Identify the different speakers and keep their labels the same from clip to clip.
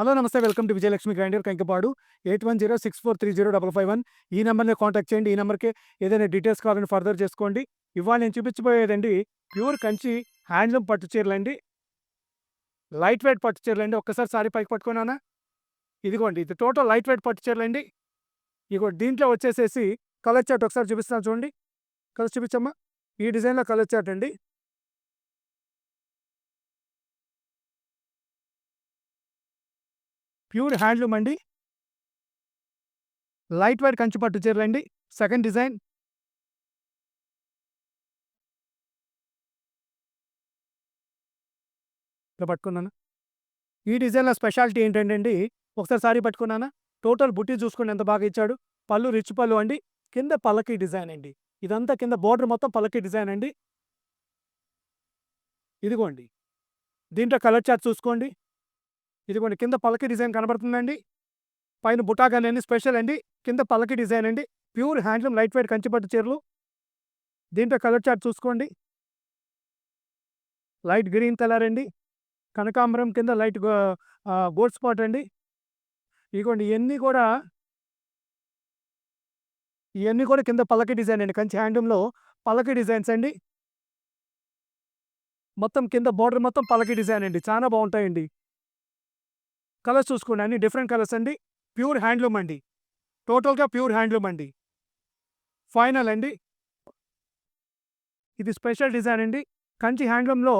Speaker 1: Hello నమస్తే welcome to Vijayalakshmi grinder Kankipadu 8106430551 ఈ నెంబర్ని కాంటాక్ట్ చేయండి. ఈ నెంబర్కి ఏదైనా డీటెయిల్స్ కావాలని ఫర్దర్ చేసుకోండి. ఇవాళ నేను చూపించబోయేదండి ప్యూర్ కంచి హ్యాండ్లూమ్ పట్టు చీరలండి, లైట్ వెయిట్ పట్టు చీరలండి. ఒక్కసారి సారీ పైకి పట్టుకున్నానా, ఇదిగోండి ఇది టోటల్ లైట్ వెయిట్ పట్టు చీరలండి. ఇగో దీంట్లో వచ్చేసేసి కలర్ చార్ట్ ఒకసారి చూపిస్తాను చూడండి. కలర్ చూపించమ్మా. ఈ డిజైన్లో కలర్ చార్ట్ అండి. ప్యూర్ హ్యాండ్లూమ్ అండి, లైట్ వెయిట్ కంచి పట్టు చీరలండి. సెకండ్ డిజైన్ ఇలా పట్టుకున్నాను. ఈ డిజైన్‌లో స్పెషాలిటీ ఏంటంటే అండి, ఒకసారి సారీ పట్టుకున్నానా, టోటల్ బుట్టి చూసుకోండి ఎంత బాగా ఇచ్చాడు. పళ్ళు రిచ్ పళ్ళు అండి. కింద పల్లకి డిజైన్ అండి. ఇదంతా కింద బోర్డర్ మొత్తం పల్లకి డిజైన్ అండి. ఇదిగోండి దీంట్లో కలర్ చార్ట్ చూసుకోండి. ఇదిగోండి కింద పల్లకి డిజైన్ కనబడుతుందండి. పైన బుటాగాని స్పెషల్ అండి. కింద పల్లకి డిజైన్ అండి. Pure handloom light weight Kanchi పట్టు చీరలు. దీంట్లో కలర్ చార్ట్ చూసుకోండి. లైట్ గ్రీన్ కలర్ అండి. కనకాంబరం కింద లైట్ గోల్డ్ స్పాట్ అండి. ఇదిగోండి ఇవన్నీ కూడా కింద పల్లకి డిజైన్ అండి. కంచి హ్యాండ్లూమ్‌లో పల్లకి డిజైన్స్ అండి. మొత్తం కింద బోర్డర్ మొత్తం పల్లకి డిజైన్ అండి. చాలా బాగుంటాయండి. కలర్స్ చూసుకోండి, అన్ని డిఫరెంట్ కలర్స్ అండి. ప్యూర్ హ్యాండ్లూమ్ అండి. టోటల్‌గా ప్యూర్ హ్యాండ్లూమ్ అండి. ఫైనల్ అండి. ఇది స్పెషల్ డిజైన్ అండి. కంచి హ్యాండ్లూమ్‌లో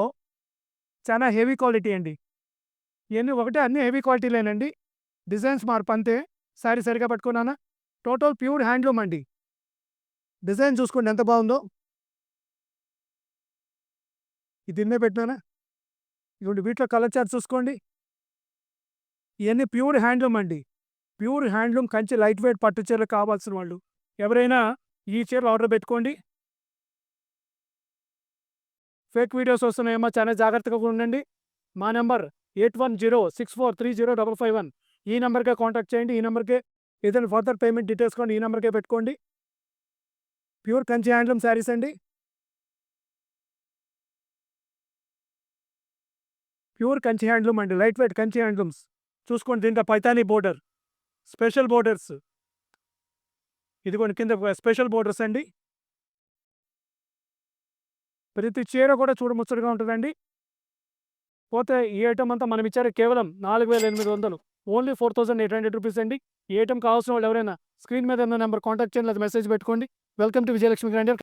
Speaker 1: చాలా హెవీ క్వాలిటీ అండి. ఇవన్నీ ఒకటే, అన్ని హెవీ క్వాలిటీలేనండి. డిజైన్స్ మార్పు అంతే. సారీ సరిగ్గా పట్టుకున్నానా, టోటల్ ప్యూర్ హ్యాండ్లూమ్ అండి. డిజైన్ చూసుకోండి ఎంత బాగుందో. ఇది దీన్నే పెట్టినానా, ఇదిగోండి వీటిలో కలర్ చార్ట్ చూసుకోండి. ఇవన్నీ ప్యూర్ హ్యాండ్లూమ్ అండి. Pure handloom Kanchi light weight పట్టు చీరలు కావాల్సిన వాళ్ళు ఎవరైనా ఈ చీరలు ఆర్డర్ పెట్టుకోండి. ఫేక్ వీడియోస్ వస్తున్నాయేమో, చాలా జాగ్రత్తగా ఉండండి. మా నెంబర్ 8106430551. ఈ నెంబర్కే కాంటాక్ట్ చేయండి. ఈ నెంబర్కే ఏదైనా ఫర్దర్ పేమెంట్ డీటెయిల్స్ కూడా ఈ నెంబర్కే పెట్టుకోండి. ప్యూర్ కంచి హ్యాండ్లూమ్ శారీస్ అండి. ప్యూర్ కంచి హ్యాండ్లూమ్ అండి, లైట్ వెయిట్ కంచి హ్యాండ్లూమ్స్. చూసుకోండి దీంట్లో పైతానీ బోర్డర్, స్పెషల్ బోర్డర్స్. ఇదిగోండి కింద స్పెషల్ బోర్డర్స్ అండి. ప్రతి చీర కూడా చూడముచ్చటగా ఉంటుందండి. పోతే ఈ ఐటమ్ అంతా మనం ఇచ్చారు కేవలం 4800, ఓన్లీ 4800 రూపీస్ అండి. ఈ ఐటమ్ కావాల్సిన వాళ్ళు ఎవరైనా స్క్రీన్ మీద ఉన్న నెంబర్ కాంటాక్ట్ చేయండి, లేదా మెసేజ్ పెట్టుకోండి. Welcome to Vijayalakshmi grinder.